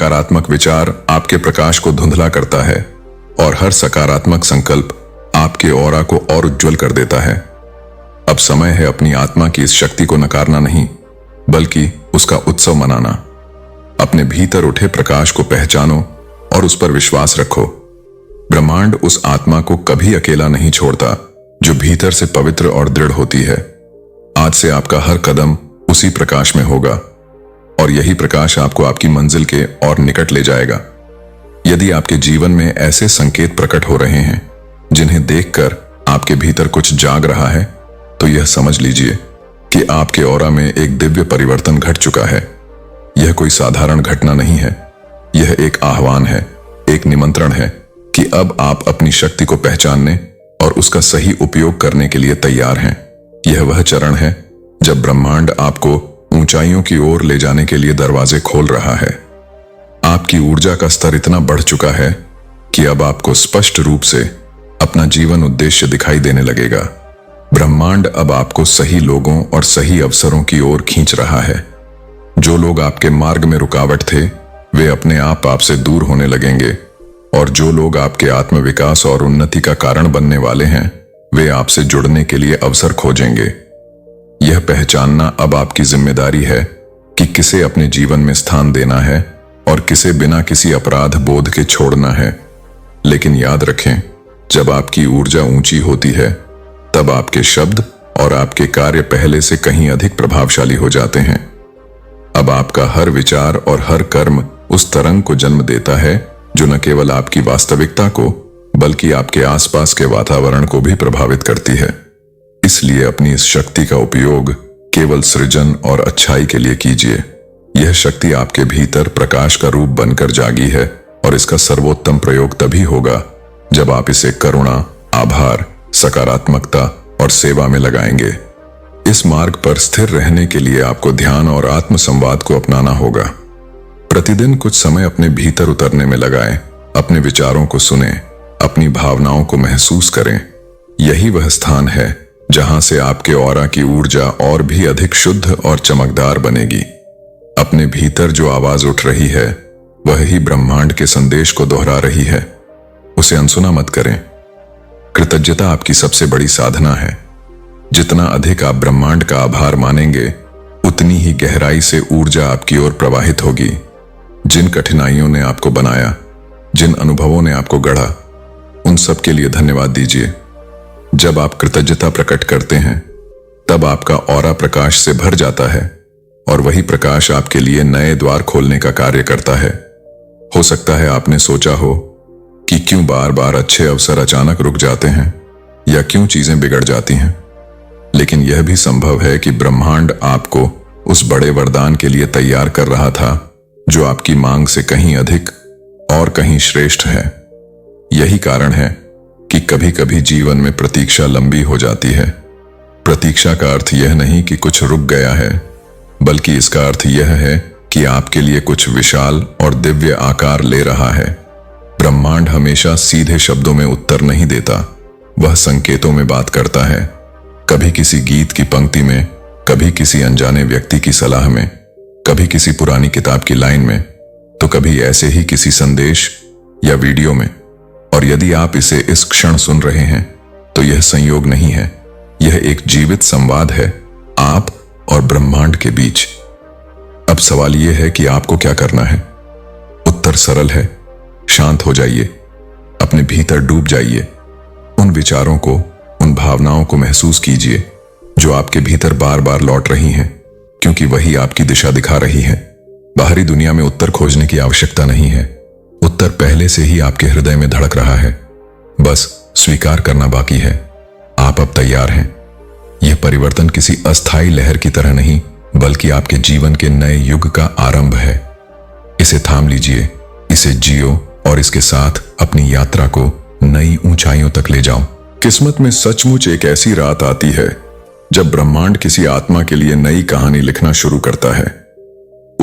नकारात्मक विचार आपके प्रकाश को धुंधला करता है और हर सकारात्मक संकल्प आपके ऑरा को और उज्जवल कर देता है। अब समय है अपनी आत्मा की इस शक्ति को नकारना नहीं, बल्कि उसका उत्सव मनाना। अपने भीतर उठे प्रकाश को पहचानो और उस पर विश्वास रखो। ब्रह्मांड उस आत्मा को कभी अकेला नहीं छोड़ता जो भीतर से पवित्र और दृढ़ होती है। आज से आपका हर कदम उसी प्रकाश में होगा और यही प्रकाश आपको आपकी मंजिल के और निकट ले जाएगा। यदि आपके जीवन में ऐसे संकेत प्रकट हो रहे हैं जिन्हें देखकर आपके भीतर कुछ जाग रहा है, तो यह समझ लीजिए कि आपके ऑरा में एक दिव्य परिवर्तन घट चुका है। यह कोई साधारण घटना नहीं है, यह एक आह्वान है, एक निमंत्रण है कि अब आप अपनी शक्ति को पहचानने और उसका सही उपयोग करने के लिए तैयार हैं। यह वह चरण है जब ब्रह्मांड आपको ऊंचाइयों की ओर ले जाने के लिए दरवाजे खोल रहा है। आपकी ऊर्जा का स्तर इतना बढ़ चुका है कि अब आपको स्पष्ट रूप से अपना जीवन उद्देश्य दिखाई देने लगेगा। ब्रह्मांड अब आपको सही लोगों और सही अवसरों की ओर खींच रहा है। जो लोग आपके मार्ग में रुकावट थे, वे अपने आप आपसे दूर होने लगेंगे और जो लोग आपके आत्मविकास और उन्नति का कारण बनने वाले हैं, वे आपसे जुड़ने के लिए अवसर खोजेंगे। यह पहचानना अब आपकी जिम्मेदारी है कि किसे अपने जीवन में स्थान देना है और किसे बिना किसी अपराध बोध के छोड़ना है। लेकिन याद रखें, जब आपकी ऊर्जा ऊंची होती है, तब आपके शब्द और आपके कार्य पहले से कहीं अधिक प्रभावशाली हो जाते हैं। अब आपका हर विचार और हर कर्म उस तरंग को जन्म देता है जो न केवल आपकी वास्तविकता को बल्कि आपके आसपास के वातावरण को भी प्रभावित करती है। इसलिए अपनी इस शक्ति का उपयोग केवल सृजन और अच्छाई के लिए कीजिए। यह शक्ति आपके भीतर प्रकाश का रूप बनकर जागी है और इसका सर्वोत्तम प्रयोग तभी होगा जब आप इसे करुणा, आभार, सकारात्मकता और सेवा में लगाएंगे। इस मार्ग पर स्थिर रहने के लिए आपको ध्यान और आत्म संवाद को अपनाना होगा। प्रतिदिन कुछ समय अपने भीतर उतरने में लगाएं, अपने विचारों को सुनें, अपनी भावनाओं को महसूस करें। यही वह स्थान है जहां से आपके ऑरा की ऊर्जा और भी अधिक शुद्ध और चमकदार बनेगी। अपने भीतर जो आवाज उठ रही है, वह ही ब्रह्मांड के संदेश को दोहरा रही है। उसे अनसुना मत करें। कृतज्ञता आपकी सबसे बड़ी साधना है। जितना अधिक आप ब्रह्मांड का आभार मानेंगे, उतनी ही गहराई से ऊर्जा आपकी ओर प्रवाहित होगी। जिन कठिनाइयों ने आपको बनाया, जिन अनुभवों ने आपको गढ़ा, उन सब के लिए धन्यवाद दीजिए। जब आप कृतज्ञता प्रकट करते हैं, तब आपका ऑरा प्रकाश से भर जाता है और वही प्रकाश आपके लिए नए द्वार खोलने का कार्य करता है। हो सकता है आपने सोचा हो कि क्यों बार बार अच्छे अवसर अचानक रुक जाते हैं या क्यों चीजें बिगड़ जाती हैं। लेकिन यह भी संभव है कि ब्रह्मांड आपको उस बड़े वरदान के लिए तैयार कर रहा था जो आपकी मांग से कहीं अधिक और कहीं श्रेष्ठ है। यही कारण है कि कभी कभी जीवन में प्रतीक्षा लंबी हो जाती है। प्रतीक्षा का अर्थ यह नहीं कि कुछ रुक गया है, बल्कि इसका अर्थ यह है कि आपके लिए कुछ विशाल और दिव्य आकार ले रहा है। ब्रह्मांड हमेशा सीधे शब्दों में उत्तर नहीं देता, वह संकेतों में बात करता है। कभी किसी गीत की पंक्ति में, कभी किसी अनजाने व्यक्ति की सलाह में, कभी किसी पुरानी किताब की लाइन में, तो कभी ऐसे ही किसी संदेश या वीडियो में। और यदि आप इसे इस क्षण सुन रहे हैं, तो यह संयोग नहीं है, यह एक जीवित संवाद है आप और ब्रह्मांड के बीच। अब सवाल यह है कि आपको क्या करना है। उत्तर सरल है, शांत हो जाइए, अपने भीतर डूब जाइए, उन विचारों को, उन भावनाओं को महसूस कीजिए जो आपके भीतर बार बार लौट रही हैं, क्योंकि वही आपकी दिशा दिखा रही है। बाहरी दुनिया में उत्तर खोजने की आवश्यकता नहीं है, उत्तर पहले से ही आपके हृदय में धड़क रहा है। बस स्वीकार करना बाकी है। आप अब तैयार हैं। यह परिवर्तन किसी अस्थायी लहर की तरह नहीं, बल्कि आपके जीवन के नए युग का आरंभ है। इसे थाम लीजिए, इसे जियो और इसके साथ अपनी यात्रा को नई ऊंचाइयों तक ले जाओ। किस्मत में सचमुच एक ऐसी रात आती है जब ब्रह्मांड किसी आत्मा के लिए नई कहानी लिखना शुरू करता है।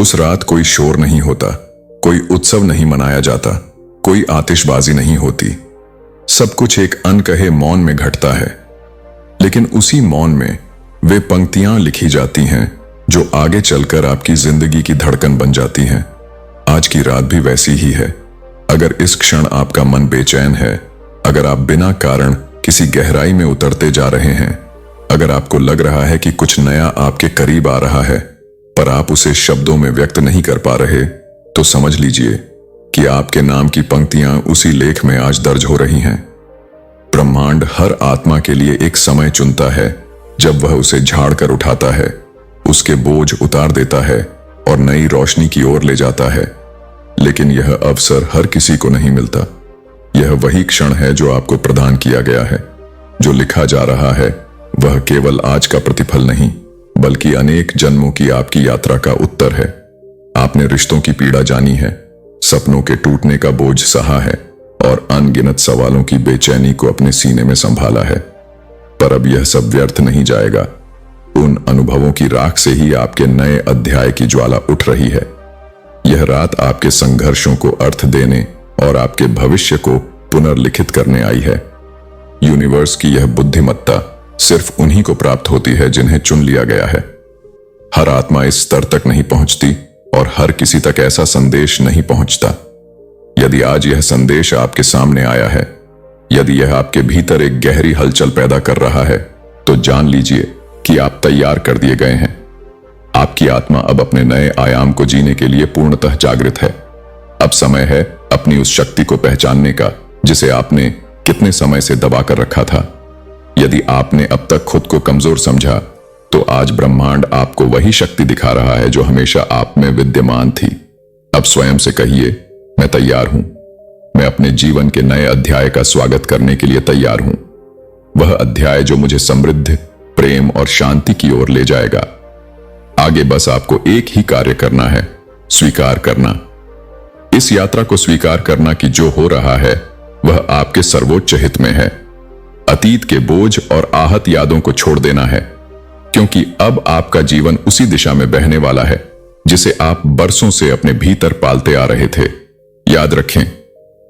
उस रात कोई शोर नहीं होता, कोई उत्सव नहीं मनाया जाता, कोई आतिशबाजी नहीं होती। सब कुछ एक अनकहे मौन में घटता है। लेकिन उसी मौन में वे पंक्तियां लिखी जाती हैं जो आगे चलकर आपकी जिंदगी की धड़कन बन जाती हैं। आज की रात भी वैसी ही है। अगर इस क्षण आपका मन बेचैन है, अगर आप बिना कारण किसी गहराई में उतरते जा रहे हैं, अगर आपको लग रहा है कि कुछ नया आपके करीब आ रहा है पर आप उसे शब्दों में व्यक्त नहीं कर पा रहे, तो समझ लीजिए कि आपके नाम की पंक्तियां उसी लेख में आज दर्ज हो रही हैं। ब्रह्मांड हर आत्मा के लिए एक समय चुनता है जब वह उसे झाड़ कर उठाता है, उसके बोझ उतार देता है और नई रोशनी की ओर ले जाता है। लेकिन यह अवसर हर किसी को नहीं मिलता। यह वही क्षण है जो आपको प्रदान किया गया है। जो लिखा जा रहा है वह केवल आज का प्रतिफल नहीं, बल्कि अनेक जन्मों की आपकी यात्रा का उत्तर है। आपने रिश्तों की पीड़ा जानी है, सपनों के टूटने का बोझ सहा है और अनगिनत सवालों की बेचैनी को अपने सीने में संभाला है। पर अब यह सब व्यर्थ नहीं जाएगा। उन अनुभवों की राख से ही आपके नए अध्याय की ज्वाला उठ रही है। यह रात आपके संघर्षों को अर्थ देने और आपके भविष्य को पुनर्लिखित करने आई है। यूनिवर्स की यह बुद्धिमत्ता सिर्फ उन्हीं को प्राप्त होती है जिन्हें चुन लिया गया है। हर आत्मा इस स्तर तक नहीं पहुंचती और हर किसी तक ऐसा संदेश नहीं पहुंचता। यदि आज यह संदेश आपके सामने आया है, यदि यह आपके भीतर एक गहरी हलचल पैदा कर रहा है, तो जान लीजिए कि आप तैयार कर दिए गए हैं। आपकी आत्मा अब अपने नए आयाम को जीने के लिए पूर्णतः जागृत है। अब समय है अपनी उस शक्ति को पहचानने का जिसे आपने कितने समय से दबा कर रखा था। यदि आपने अब तक खुद को कमजोर समझा, तो आज ब्रह्मांड आपको वही शक्ति दिखा रहा है जो हमेशा आप में विद्यमान थी। अब स्वयं से कहिए, मैं तैयार हूं। मैं अपने जीवन के नए अध्याय का स्वागत करने के लिए तैयार हूं। वह अध्याय जो मुझे समृद्धि, प्रेम और शांति की ओर ले जाएगा। आगे बस आपको एक ही कार्य करना है, स्वीकार करना। इस यात्रा को स्वीकार करना कि जो हो रहा है वह आपके सर्वोच्च हित में है। अतीत के बोझ और आहत यादों को छोड़ देना है, क्योंकि अब आपका जीवन उसी दिशा में बहने वाला है जिसे आप बरसों से अपने भीतर पालते आ रहे थे। याद रखें,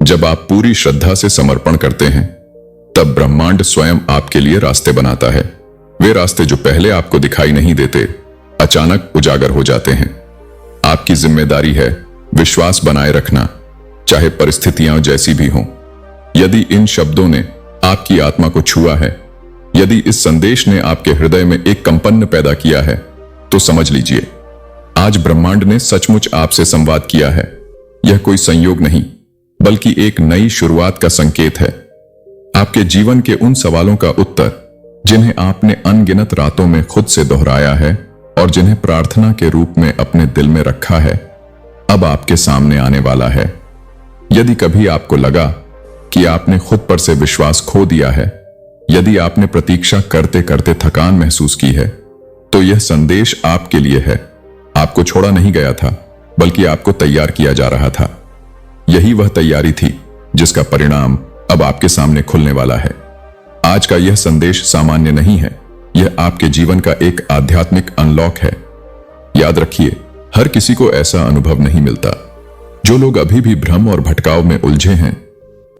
जब आप पूरी श्रद्धा से समर्पण करते हैं, तब ब्रह्मांड स्वयं आपके लिए रास्ते बनाता है। वे रास्ते जो पहले आपको दिखाई नहीं देते, अचानक उजागर हो जाते हैं। आपकी जिम्मेदारी है विश्वास बनाए रखना, चाहे परिस्थितियां जैसी भी हों। यदि इन शब्दों ने आपकी आत्मा को छुआ है, यदि इस संदेश ने आपके हृदय में एक कंपन पैदा किया है, तो समझ लीजिए आज ब्रह्मांड ने सचमुच आपसे संवाद किया है। यह कोई संयोग नहीं, बल्कि एक नई शुरुआत का संकेत है। आपके जीवन के उन सवालों का उत्तर जिन्हें आपने अनगिनत रातों में खुद से दोहराया है और जिन्हें प्रार्थना के रूप में अपने दिल में रखा है, अब आपके सामने आने वाला है। यदि कभी आपको लगा कि आपने खुद पर से विश्वास खो दिया है, यदि आपने प्रतीक्षा करते करते थकान महसूस की है, तो यह संदेश आपके लिए है। आपको छोड़ा नहीं गया था, बल्कि आपको तैयार किया जा रहा था। यही वह तैयारी थी जिसका परिणाम अब आपके सामने खुलने वाला है। आज का यह संदेश सामान्य नहीं है, यह आपके जीवन का एक आध्यात्मिक अनलॉक है। याद रखिए, हर किसी को ऐसा अनुभव नहीं मिलता। जो लोग अभी भी भ्रम और भटकाव में उलझे हैं,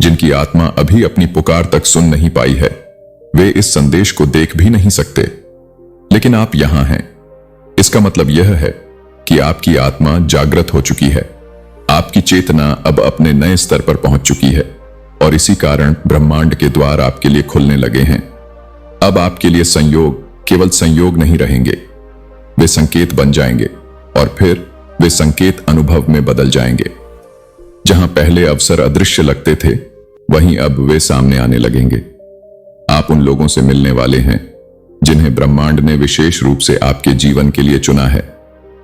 जिनकी आत्मा अभी अपनी पुकार तक सुन नहीं पाई है, वे इस संदेश को देख भी नहीं सकते। लेकिन आप यहां हैं। इसका मतलब यह है कि आपकी आत्मा जागृत हो चुकी है। आपकी चेतना अब अपने नए स्तर पर पहुंच चुकी है और इसी कारण ब्रह्मांड के द्वार आपके लिए खुलने लगे हैं। अब आपके लिए संयोग केवल संयोग नहीं रहेंगे, वे संकेत बन जाएंगे और फिर वे संकेत अनुभव में बदल जाएंगे। जहां पहले अवसर अदृश्य लगते थे, वहीं अब वे सामने आने लगेंगे। आप उन लोगों से मिलने वाले हैं जिन्हें ब्रह्मांड ने विशेष रूप से आपके जीवन के लिए चुना है।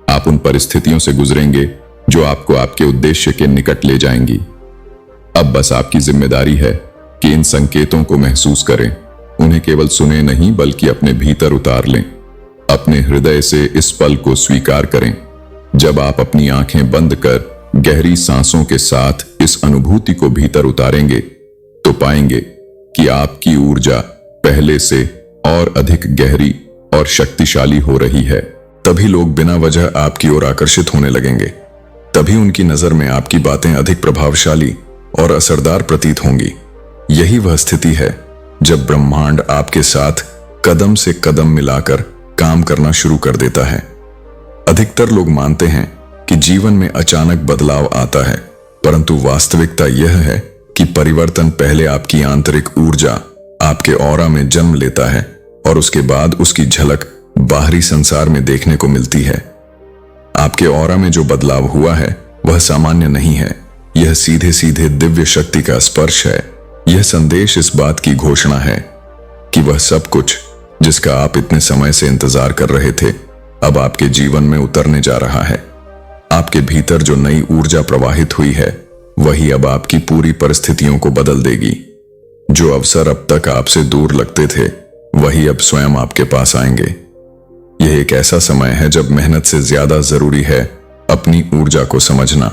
आप उन परिस्थितियों से गुजरेंगे जो आपको आपके उद्देश्य के निकट ले जाएंगी। अब बस आपकी जिम्मेदारी है कि इन संकेतों को महसूस करें, उन्हें केवल सुने नहीं बल्कि अपने भीतर उतार लें। अपने हृदय से इस पल को स्वीकार करें। जब आप अपनी आंखें बंद कर गहरी सांसों के साथ इस अनुभूति को भीतर उतारेंगे, तो पाएंगे कि आपकी ऊर्जा पहले से और अधिक गहरी और शक्तिशाली हो रही है। तभी लोग बिना वजह आपकी ओर आकर्षित होने लगेंगे। तभी उनकी नजर में आपकी बातें अधिक प्रभावशाली और असरदार प्रतीत होंगी। यही वह स्थिति है जब ब्रह्मांड आपके साथ कदम से कदम मिलाकर काम करना शुरू कर देता है। अधिकतर लोग मानते हैं कि जीवन में अचानक बदलाव आता है, परंतु वास्तविकता यह है कि परिवर्तन पहले आपकी आंतरिक ऊर्जा, आपके ऑरा में जन्म लेता है और उसके बाद उसकी झलक बाहरी संसार में देखने को मिलती है। आपके ऑरा में जो बदलाव हुआ है वह सामान्य नहीं है, यह सीधे सीधे दिव्य शक्ति का स्पर्श है। यह संदेश इस बात की घोषणा है कि वह सब कुछ जिसका आप इतने समय से इंतजार कर रहे थे अब आपके जीवन में उतरने जा रहा है। आपके भीतर जो नई ऊर्जा प्रवाहित हुई है वही अब आपकी पूरी परिस्थितियों को बदल देगी। जो अवसर अब तक आपसे दूर लगते थे वही अब स्वयं आपके पास आएंगे। यह एक ऐसा समय है जब मेहनत से ज्यादा जरूरी है अपनी ऊर्जा को समझना।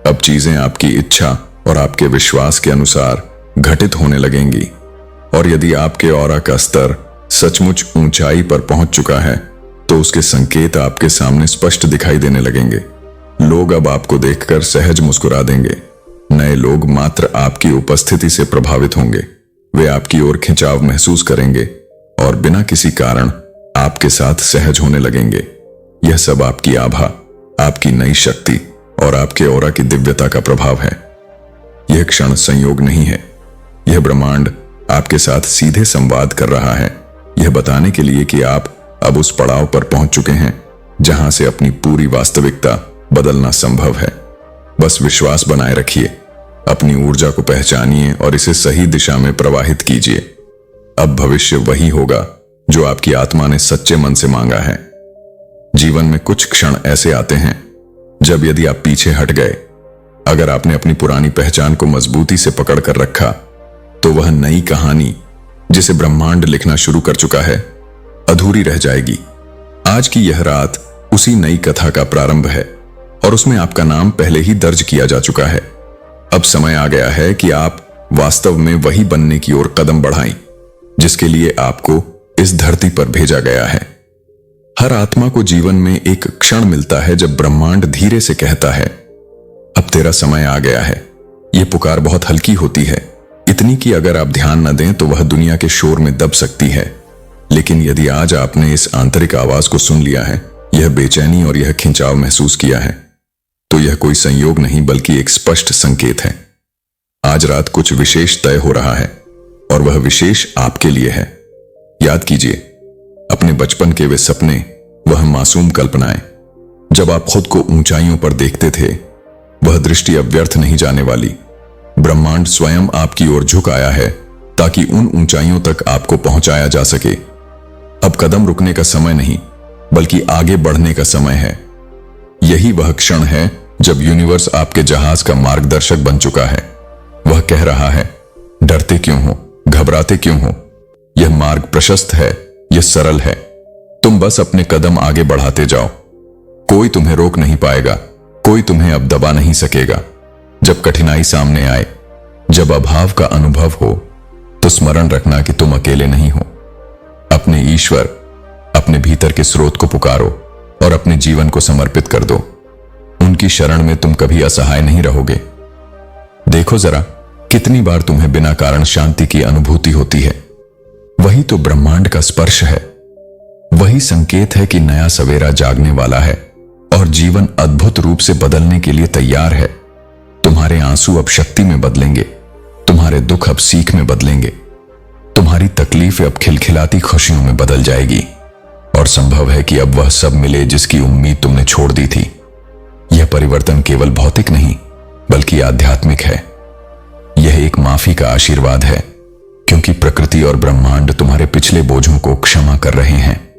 अब चीजें आपकी इच्छा और आपके विश्वास के अनुसार घटित होने लगेंगी, और यदि आपके ऑरा का स्तर सचमुच ऊंचाई पर पहुंच चुका है तो उसके संकेत आपके सामने स्पष्ट दिखाई देने लगेंगे। लोग अब आपको देखकर सहज मुस्कुरा देंगे। नए लोग मात्र आपकी उपस्थिति से प्रभावित होंगे। वे आपकी ओर खिंचाव महसूस करेंगे और बिना किसी कारण आपके साथ सहज होने लगेंगे। यह सब आपकी आभा, आपकी नई शक्ति और आपके ऑरा की दिव्यता का प्रभाव है। यह क्षण संयोग नहीं है, यह ब्रह्मांड आपके साथ सीधे संवाद कर रहा है, यह बताने के लिए कि आप अब उस पड़ाव पर पहुंच चुके हैं जहां से अपनी पूरी वास्तविकता बदलना संभव है। बस विश्वास बनाए रखिए, अपनी ऊर्जा को पहचानिए और इसे सही दिशा में प्रवाहित कीजिए। अब भविष्य वही होगा जो आपकी आत्मा ने सच्चे मन से मांगा है। जीवन में कुछ क्षण ऐसे आते हैं जब यदि आप पीछे हट गए, अगर आपने अपनी पुरानी पहचान को मजबूती से पकड़ कर रखा, तो वह नई कहानी जिसे ब्रह्मांड लिखना शुरू कर चुका है अधूरी रह जाएगी। आज की यह रात उसी नई कथा का प्रारंभ है और उसमें आपका नाम पहले ही दर्ज किया जा चुका है। अब समय आ गया है कि आप वास्तव में वही बनने की ओर कदम बढ़ाएं जिसके लिए आपको इस धरती पर भेजा गया है। हर आत्मा को जीवन में एक क्षण मिलता है जब ब्रह्मांड धीरे से कहता है, अब तेरा समय आ गया है। यह पुकार बहुत हल्की होती है, इतनी कि अगर आप ध्यान न दें तो वह दुनिया के शोर में दब सकती है। लेकिन यदि आज आपने इस आंतरिक आवाज को सुन लिया है, यह बेचैनी और यह खिंचाव महसूस किया है, तो यह कोई संयोग नहीं बल्कि एक स्पष्ट संकेत है। आज रात कुछ विशेष तय हो रहा है और वह विशेष आपके लिए है। याद कीजिए अपने बचपन के वे सपने, वह मासूम कल्पनाएं। जब आप खुद को ऊंचाइयों पर देखते थे, वह दृष्टि अब व्यर्थ नहीं जाने वाली। ब्रह्मांड स्वयं आपकी ओर झुक आया है ताकि उन ऊंचाइयों तक आपको पहुंचाया जा सके। अब कदम रुकने का समय नहीं बल्कि आगे बढ़ने का समय है। यही वह क्षण है जब यूनिवर्स आपके जहाज का मार्गदर्शक बन चुका है। वह कह रहा है, डरते क्यों हो, घबराते क्यों हो? यह मार्ग प्रशस्त है, यह सरल है। तुम बस अपने कदम आगे बढ़ाते जाओ। कोई तुम्हें रोक नहीं पाएगा, कोई तुम्हें अब दबा नहीं सकेगा। जब कठिनाई सामने आए, जब अभाव का अनुभव हो, तो स्मरण रखना कि तुम अकेले नहीं हो। अपने ईश्वर, अपने भीतर के स्रोत को पुकारो और अपने जीवन को समर्पित कर दो। उनकी शरण में तुम कभी असहाय नहीं रहोगे। देखो जरा कितनी बार तुम्हें बिना कारण शांति की अनुभूति होती है। वही तो ब्रह्मांड का स्पर्श है। वही संकेत है कि नया सवेरा जागने वाला है और जीवन अद्भुत रूप से बदलने के लिए तैयार है। तुम्हारे आंसू अब शक्ति में बदलेंगे, तुम्हारे दुख अब सीख में बदलेंगे, तुम्हारी तकलीफें अब खिलखिलाती खुशियों में बदल जाएगी। और संभव है कि अब वह सब मिले जिसकी उम्मीद तुमने छोड़ दी थी। यह परिवर्तन केवल भौतिक नहीं बल्कि आध्यात्मिक है। यह एक माफी का आशीर्वाद है, क्योंकि प्रकृति और ब्रह्मांड तुम्हारे पिछले बोझों को क्षमा कर रहे हैं।